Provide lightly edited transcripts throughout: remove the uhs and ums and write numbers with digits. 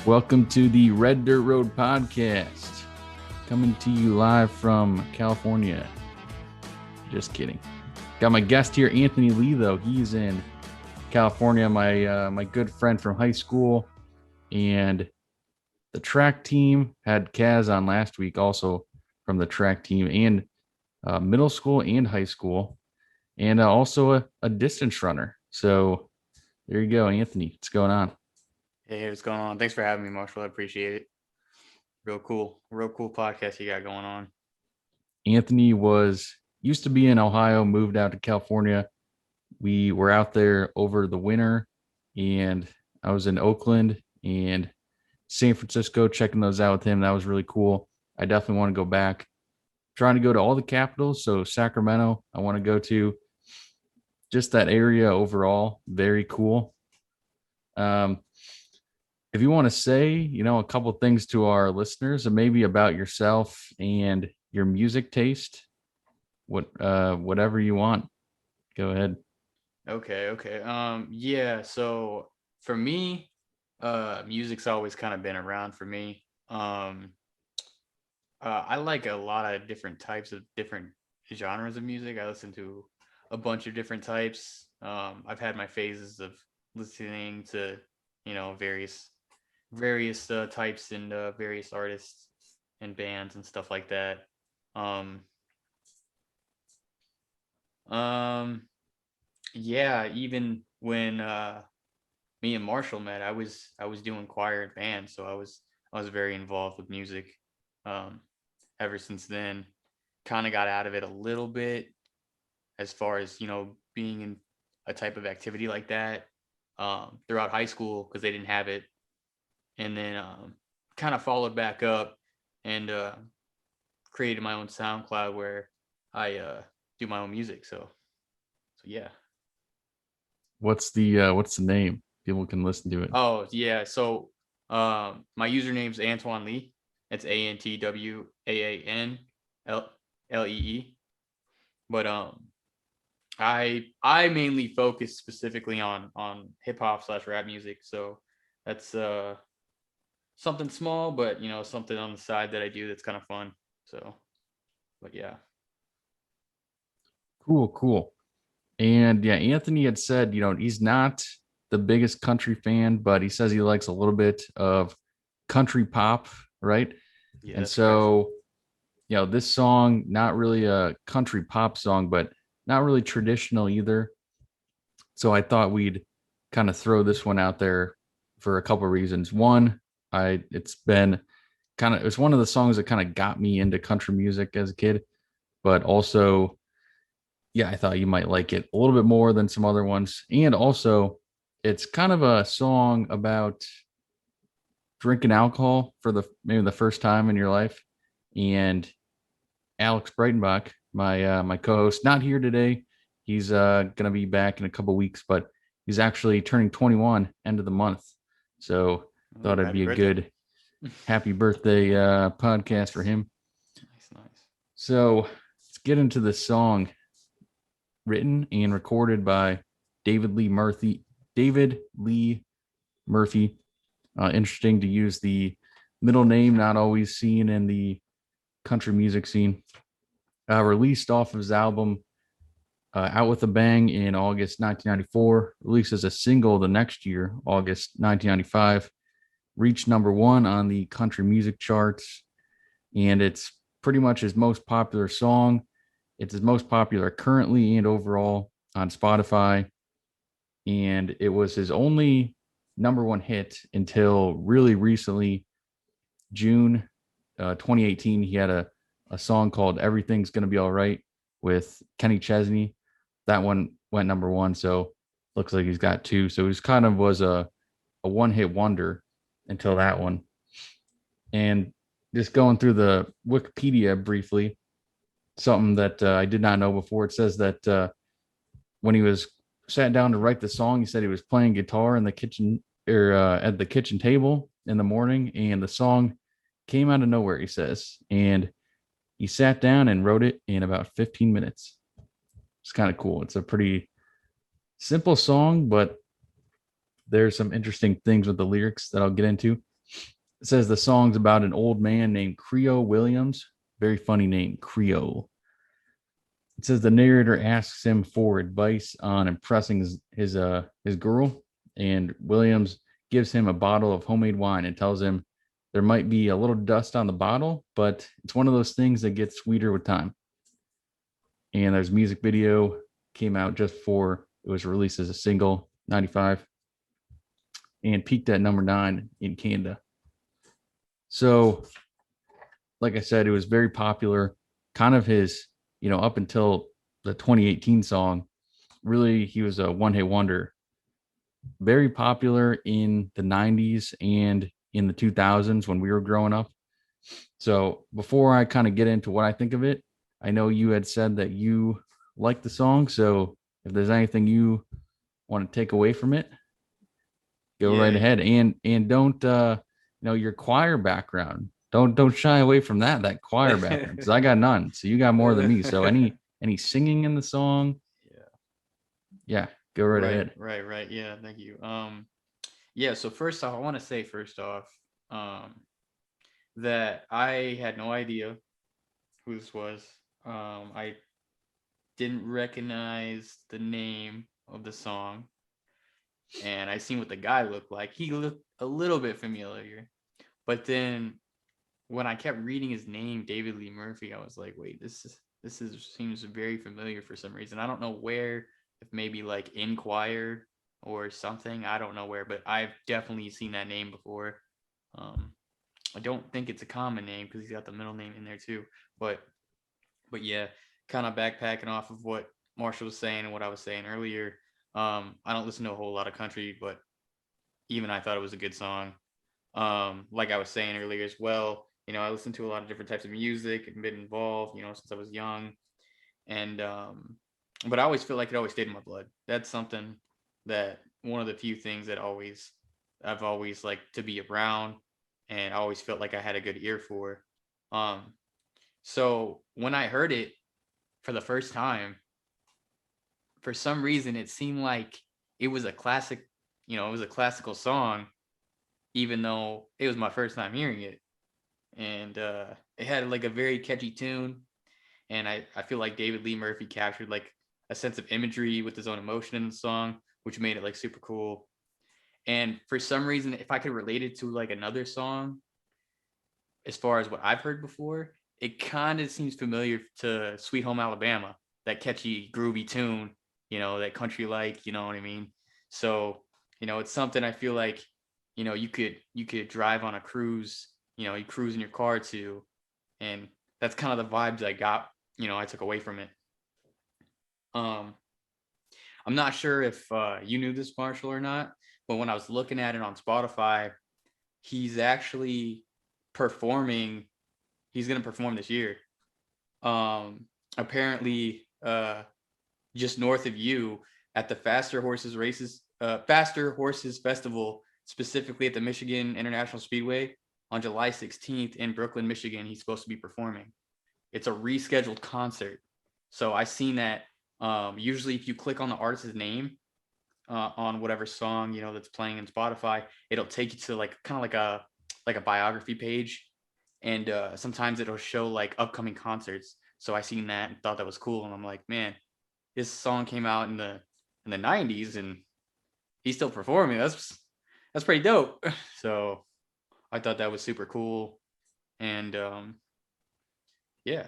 Welcome to the Red Dirt Road podcast, coming to you live from California. Just kidding. Got my guest here, Anthony Lee, though. He's in California, my good friend from high school. And the track team had Kaz on last week, also from the track team, and middle school and high school, and also a distance runner. So there you go, Anthony. What's going on? Hey, what's going on? Thanks for having me, Marshall. I appreciate it. Real cool podcast you got going on. Anthony used to be in Ohio, moved out to California. We were out there over the winter, and I was in Oakland and San Francisco checking those out with him. That was really cool. I definitely want to go back. Trying to go to all the capitals. So Sacramento, I want to go to. Just that area overall, very cool. If you want to say, a couple of things to our listeners, and maybe about yourself and your music taste, whatever you want, go ahead. Okay. Yeah. So for me, music's always kind of been around for me. I like a lot of different types of different genres of music. I listen to a bunch of different types. I've had my phases of listening to, various types and various artists and bands and stuff like that. Um, um, yeah, even when me and Marshall met, I was doing choir and band, so I was very involved with music. Um, ever since then, kind of got out of it a little bit as far as being in a type of activity like that throughout high school because they didn't have it, and then kind of followed back up and created my own SoundCloud where I do my own music. So yeah. What's the name? People can listen to it. Oh yeah. So my username's Antoine Lee. It's ANTWAANLEE. But I mainly focus specifically on hip hop / rap music. So that's something small, but something on the side that I do that's kind of fun. So, but yeah. Cool. And yeah, Anthony had said, he's not the biggest country fan, but he says he likes a little bit of country pop, right? Yeah, And that's correct. so, this song, not really a country pop song, but not really traditional either. So I thought we'd kind of throw this one out there for a couple of reasons. One, it's one of the songs that kind of got me into country music as a kid, but also, yeah, I thought you might like it a little bit more than some other ones. And also, it's kind of a song about drinking alcohol for maybe the first time in your life. And Alex Breitenbach, my co-host, not here today. He's gonna be back in a couple weeks, but he's actually turning 21 end of the month. So thought Oh, it'd happy be a birthday. good happy birthday podcast for him. Nice. So let's get into the song, written and recorded by David Lee Murphy. David Lee Murphy. Interesting to use the middle name, not always seen in the country music scene. Released off of his album Out with a Bang in August 1994, released as a single the next year, August 1995, reached number one on the country music charts, and it's pretty much his most popular song. It's his most popular currently and overall on Spotify, and it was his only number one hit until really recently, June 2018. He had a song called Everything's Gonna Be All Right with Kenny Chesney. That one went number one. So looks like he's got two. So he kind of was a one hit wonder until that one. And just going through the Wikipedia briefly, something that I did not know before. It says that when he was sat down to write the song, he said he was playing guitar in the kitchen or at the kitchen table in the morning, and the song came out of nowhere. He says, and he sat down and wrote it in about 15 minutes. It's kind of cool. It's a pretty simple song, but there's some interesting things with the lyrics that I'll get into. It says the song's about an old man named Creole Williams. Very funny name, Creole. It says the narrator asks him for advice on impressing his girl, and Williams gives him a bottle of homemade wine and tells him there might be a little dust on the bottle, but it's one of those things that gets sweeter with time. And there's a music video came out just before it was released as a single, 95, and peaked at number 9 in Canada. So, like I said, it was very popular. Kind of his, up until the 2018 song, really, he was a one hit wonder. Very popular in the 90s and in the 2000s when we were growing up. So, before I kind of get into what I think of it, I know you had said that you like the song. So, if there's anything you want to take away from it, go right Yeah. ahead. And don't your choir background. Don't shy away from that choir background, because I got none. So you got more than me. So any singing in the song, Yeah. yeah, go right Right, ahead. right, right. Yeah, thank you. Yeah, so first off, I want to say first off, um, that I had no idea who this was. I didn't recognize the name of the song, and I seen what the guy looked like. He looked a little bit familiar, but then when I kept reading his name, David Lee Murphy, I was like, wait, this is seems very familiar for some reason. I don't know where, if maybe like Inquire or something. I don't know where, but I've definitely seen that name before. Um, I don't think it's a common name because he's got the middle name in there too. But but yeah, kind of backpacking off of what Marshall was saying and what I was saying earlier. I don't listen to a whole lot of country, but even I thought it was a good song. Like I was saying earlier as well, I listen to a lot of different types of music and been involved, since I was young. And but I always feel like it always stayed in my blood. That's something that one of the few things that always I've always liked to be around, and I always felt like I had a good ear for. Um, so when I heard it for the first time, for some reason it seemed like it was a classic, it was a classical song, even though it was my first time hearing it. And it had like a very catchy tune. And I feel like David Lee Murphy captured like a sense of imagery with his own emotion in the song, which made it like super cool. And for some reason, if I could relate it to like another song, as far as what I've heard before, it kind of seems familiar to Sweet Home Alabama, that catchy, groovy tune, that country like, you know what I mean? So, it's something I feel like, you could drive on a cruise, you cruise in your car to, and that's kind of the vibes I got, I took away from it. Um, I'm not sure if you knew this, Marshall, or not, but when I was looking at it on Spotify, he's actually performing. He's gonna perform this year. Apparently, just north of you at the Faster Horses Festival, specifically at the Michigan International Speedway on July 16th in Brooklyn, Michigan. He's supposed to be performing. It's a rescheduled concert. So I seen that. Usually, if you click on the artist's name on whatever song that's playing in Spotify, it'll take you to like kind of like a biography page, and sometimes it'll show like upcoming concerts. So I seen that and thought that was cool, and I'm like, man, this song came out in the 90s, and he's still performing. That's pretty dope. So I thought that was super cool, and yeah.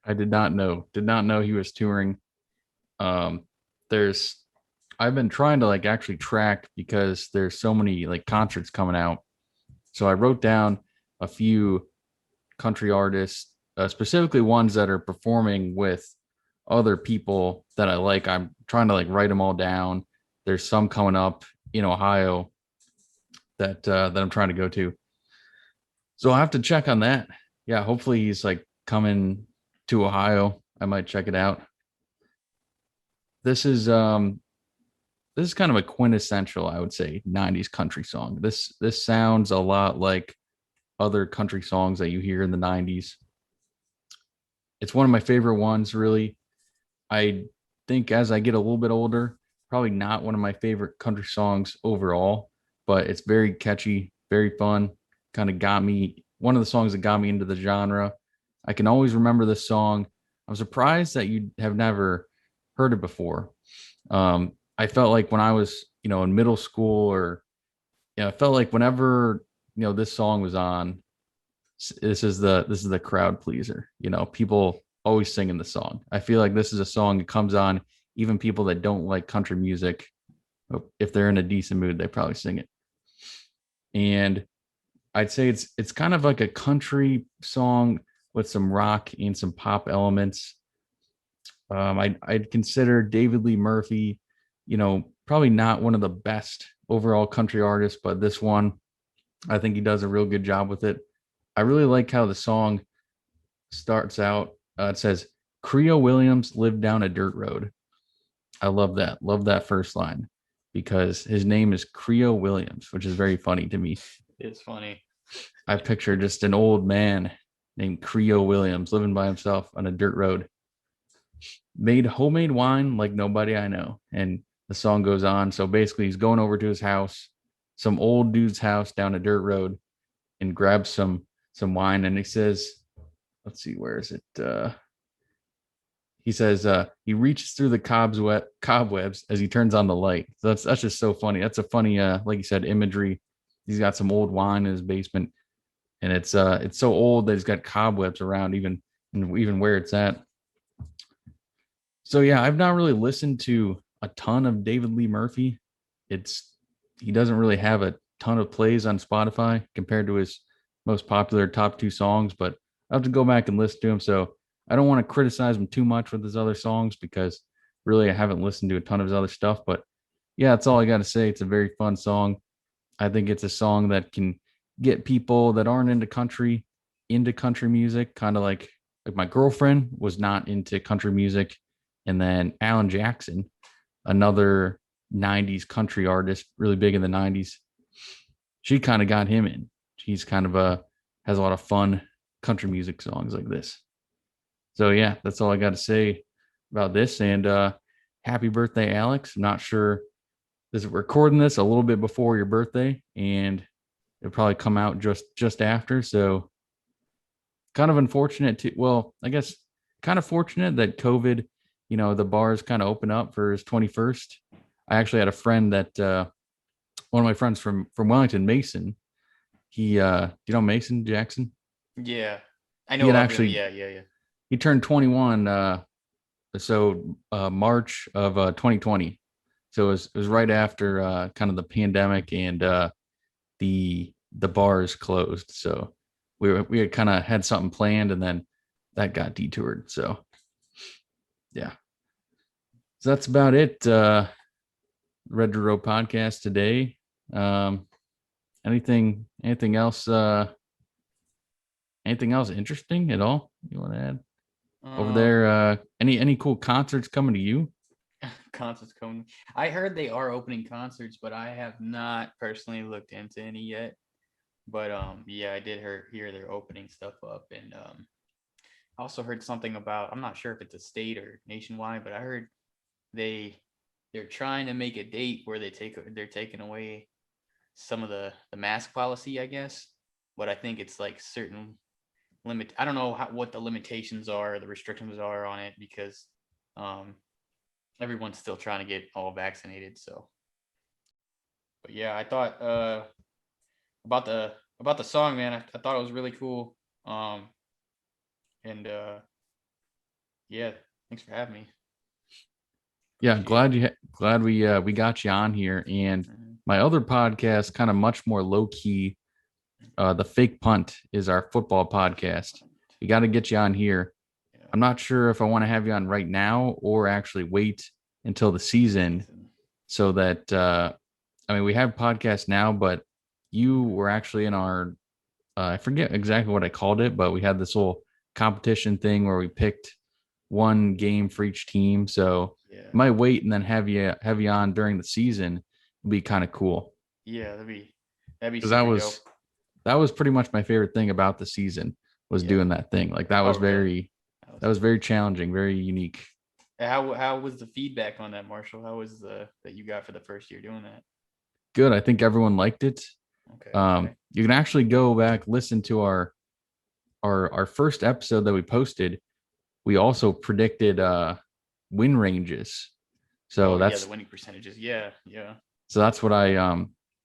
I did not know he was touring. Um, there's I've been trying to like actually track, because there's so many like concerts coming out. So I wrote down a few country artists, specifically ones that are performing with other people that I like. I'm trying to like write them all down. There's some coming up in Ohio that I'm trying to go to. So I'll have to check on that. Yeah, hopefully he's like coming to Ohio. I might check it out. This is um this is kind of a quintessential, I would say, 90s country song. This sounds a lot like other country songs that you hear in the 90s. It's one of my favorite ones, really. I think as I get a little bit older, probably not one of my favorite country songs overall, but it's very catchy. very fun. Kind of got me one of the songs that got me into the genre. I can always remember this song. I'm surprised that you have never heard it before. I felt like when I was, in middle school or I felt like whenever, this song was on, this is the crowd pleaser. People always singing the song. I feel like this is a song that comes on, even people that don't like country music, if they're in a decent mood, they probably sing it. And I'd say it's kind of like a country song with some rock and some pop elements. I'd consider David Lee Murphy, probably not one of the best overall country artists, but this one, I think he does a real good job with it. I really like how the song starts out. It says, Creo Williams lived down a dirt road. I love that. Love that first line because his name is Creo Williams, which is very funny to me. It's funny. I picture just an old man named Creo Williams living by himself on a dirt road. Made homemade wine like nobody I know. And the song goes on. So basically, he's going over to his house, some old dude's house down a dirt road, and grabs some wine. And he says, let's see, where is it? He says he reaches through the cobwebs as he turns on the light. So that's just so funny. That's a funny, like you said, imagery. He's got some old wine in his basement, and it's so old that he's got cobwebs around even where it's at. So yeah, I've not really listened to a ton of David Lee Murphy. He doesn't really have a ton of plays on Spotify compared to his most popular top two songs, but I have to go back and listen to him. So I don't want to criticize him too much with his other songs because really I haven't listened to a ton of his other stuff. But yeah, that's all I got to say. It's a very fun song. I think it's a song that can get people that aren't into country music, kind of like my girlfriend was not into country music. And then Alan Jackson, another 90s country artist, really big in the 90s. She kind of got him in. He's kind of has a lot of fun country music songs like this. So yeah, that's all I got to say about this. And happy birthday, Alex. I'm not sure. This is recording this a little bit before your birthday, and it'll probably come out just after. So kind of unfortunate too. Well, I guess kind of fortunate that COVID, the bars kind of open up for his 21st. I actually had a friend that one of my friends from Wellington, Mason. He Mason Jackson? Yeah. I He know had of him. actually Yeah. he turned 21 March of 2020. So it was right after kind of the pandemic and the bars closed. So we had kind of had something planned and then that got detoured. So yeah. So that's about it. Red to Row podcast today. Anything else anything else interesting at all you want to add over there? Any cool concerts coming to you? Concerts coming. I heard they are opening concerts, but I have not personally looked into any yet. But yeah, I did hear they're opening stuff up, and I also heard something about, I'm not sure if it's a state or nationwide, but I heard they're trying to make a date where they're taking away some of the mask policy, I guess. But I think it's like certain limit. I don't know what the limitations are, the restrictions are on it, because everyone's still trying to get all vaccinated. So, but yeah, I thought about the song, man. I thought it was really cool. And yeah, thanks for having me. Yeah, glad we got you on here. And my other podcast, kind of much more low key. The Fake Punt is our football podcast. We got to get you on here. Yeah. I'm not sure if I want to have you on right now or actually wait until the season so that we have podcasts now, but you were actually in our I forget exactly what I called it, but we had this whole competition thing where we picked one game for each team. So Yeah. I might wait and then have you on during the season. It'd be kind of cool. Yeah, that'd be Because super dope. that was pretty much my favorite thing about the season was doing that thing. Like that was really? that was very challenging, very unique. How was the feedback on that, Marshall? How was that you got for the first year doing that? Good. I think everyone liked it. Okay. you can actually go back, listen to our first episode that we posted. We also predicted win ranges. So Oh yeah, that's the winning percentages. Yeah, yeah. so that's what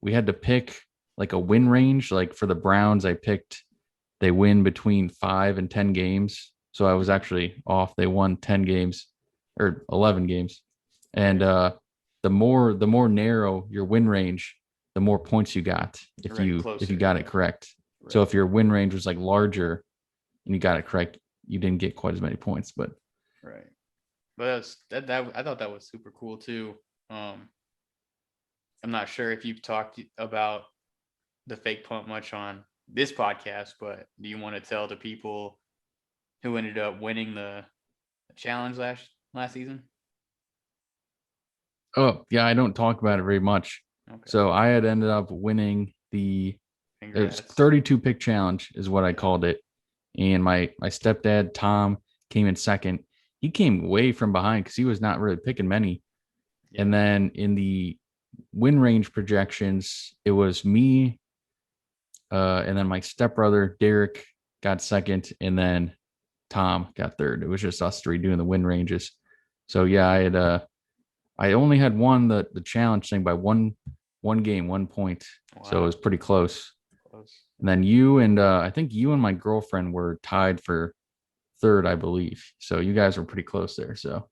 we had to pick like a win range. Like for the Browns, I picked they win between 5 and 10 games. So I was Mhm. actually off. They won 10 games or 11 games. And Right. the more narrow your win range, the more points you got if Right. you Closer. got it Yeah. correct. So Right. if your win range was like larger and you got it correct, you didn't get quite as many points. But Right. But that I thought that was super cool too. Um, I'm not sure if you've talked about the fake punt much on this podcast, but do you want to tell the people who ended up winning the challenge last season? oh yeah, I don't talk about it very much. Okay. So I had ended up winning the it was Congrats. 32 pick challenge is what I Yeah. called it. And my stepdad Tom came in second. He came way from behind because he was not really picking many. And Yeah. then in the win range projections, it was me, and then my stepbrother Derek got second, and then Tom got third. It was just us three doing the win ranges. So yeah, I only had won the challenge thing by one game, 1 point. So it was Wow. pretty close. Close. And then you and I think you and my girlfriend were tied for third, I believe. So you guys were pretty close there. So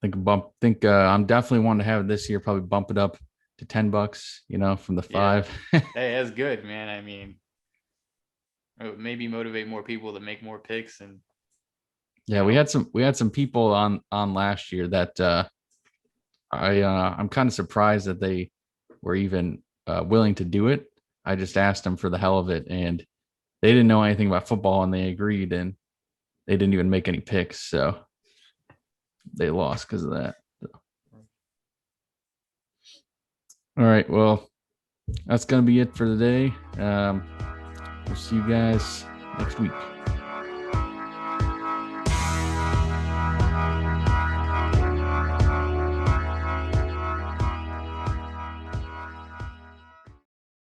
think I'm definitely wanting to have it this year, probably bump it up to $10, from the Yeah. five. Hey, that's good, man. I mean, maybe motivate more people to make more picks and you Yeah, we know, had some people on last year that I'm kind of surprised that they were even willing to do it. I just asked them for the hell of it, and they didn't know anything about football, and they agreed, and they didn't even make any picks, so they lost because of that. All right, well, that's gonna be it for today. We'll see you guys next week.